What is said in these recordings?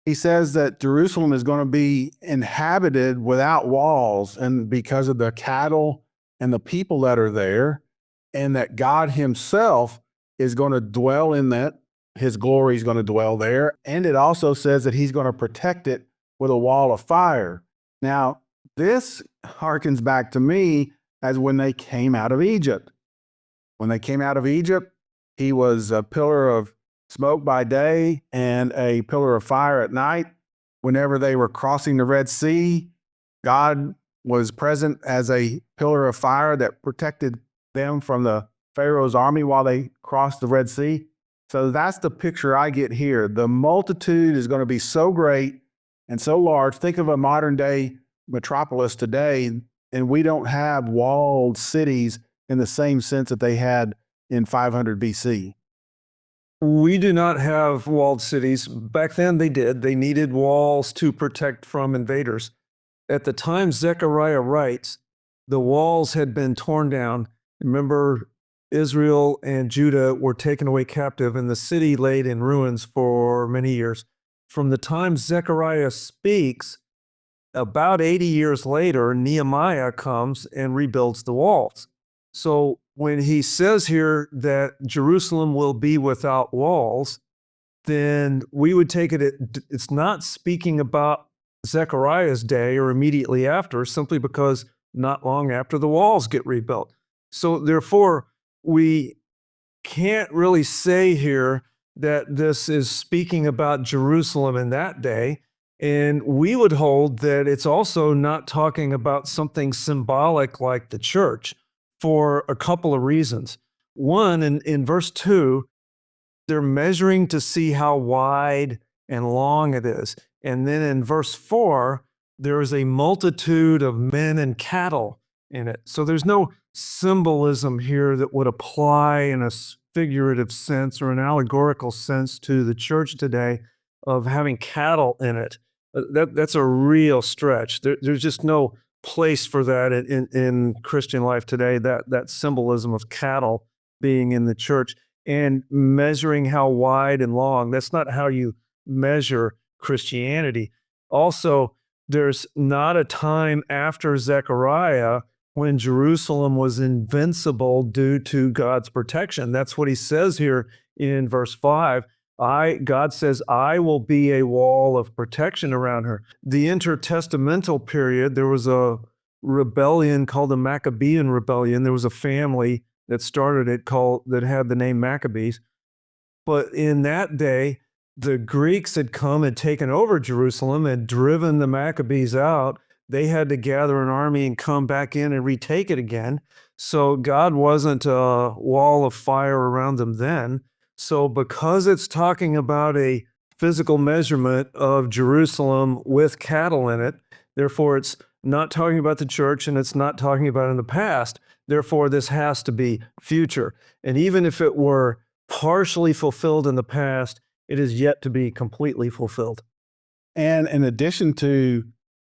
He says that Jerusalem is going to be inhabited without walls, and because of the cattle and the people that are there, and that God himself is going to dwell in that. His glory is going to dwell there. And it also says that he's going to protect it with a wall of fire. Now, this harkens back to me as when they came out of Egypt. When they came out of Egypt, he was a pillar of smoke by day and a pillar of fire at night. Whenever they were crossing the Red Sea, God was present as a pillar of fire that protected them from the Pharaoh's army while they crossed the Red Sea. So that's the picture I get here. The multitude is going to be so great and so large. Think of a modern day metropolis today, and we don't have walled cities in the same sense that they had in 500 BC. We do not have walled cities. Back then they did. They needed walls to protect from invaders. At the time Zechariah writes, the walls had been torn down. Remember, Israel and Judah were taken away captive, and the city laid in ruins for many years. From the time Zechariah speaks, about 80 years later, Nehemiah comes and rebuilds the walls. So when he says here that Jerusalem will be without walls, then we would take it's not speaking about Zechariah's day or immediately after, simply because not long after the walls get rebuilt. So therefore, we can't really say here that this is speaking about Jerusalem in that day. And we would hold that it's also not talking about something symbolic like the church for a couple of reasons. One, in verse 2, they're measuring to see how wide and long it is. And then in verse 4, there is a multitude of men and cattle in it. So there's no symbolism here that would apply in a figurative sense or an allegorical sense to the church today of having cattle in it. That's a real stretch. There's just no place for that in Christian life today, that symbolism of cattle being in the church. And measuring how wide and long, that's not how you measure Christianity. Also, there's not a time after Zechariah when Jerusalem was invincible due to God's protection. That's what he says here in verse 5. God says, I will be a wall of protection around her. The intertestamental period, there was a rebellion called the Maccabean Rebellion. There was a family that started it that had the name Maccabees. But in that day, the Greeks had come and taken over Jerusalem and driven the Maccabees out. They had to gather an army and come back in and retake it again. So God wasn't a wall of fire around them then. So because it's talking about a physical measurement of Jerusalem with cattle in it, therefore it's not talking about the church and it's not talking about in the past. Therefore, this has to be future. And even if it were partially fulfilled in the past, it is yet to be completely fulfilled. And in addition to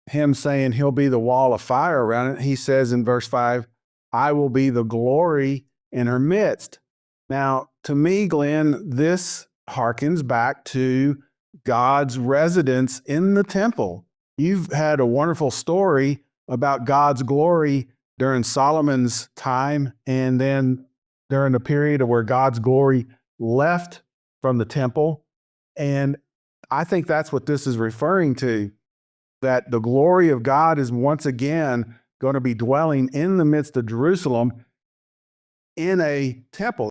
him saying he'll be the wall of fire around it, he says in verse 5, I will be the glory in her midst. Now, to me, Glenn, this harkens back to God's residence in the temple. You've had a wonderful story about God's glory during Solomon's time, and then during the period where God's glory left from the temple. And I think that's what this is referring to, that the glory of God is once again going to be dwelling in the midst of Jerusalem in a temple.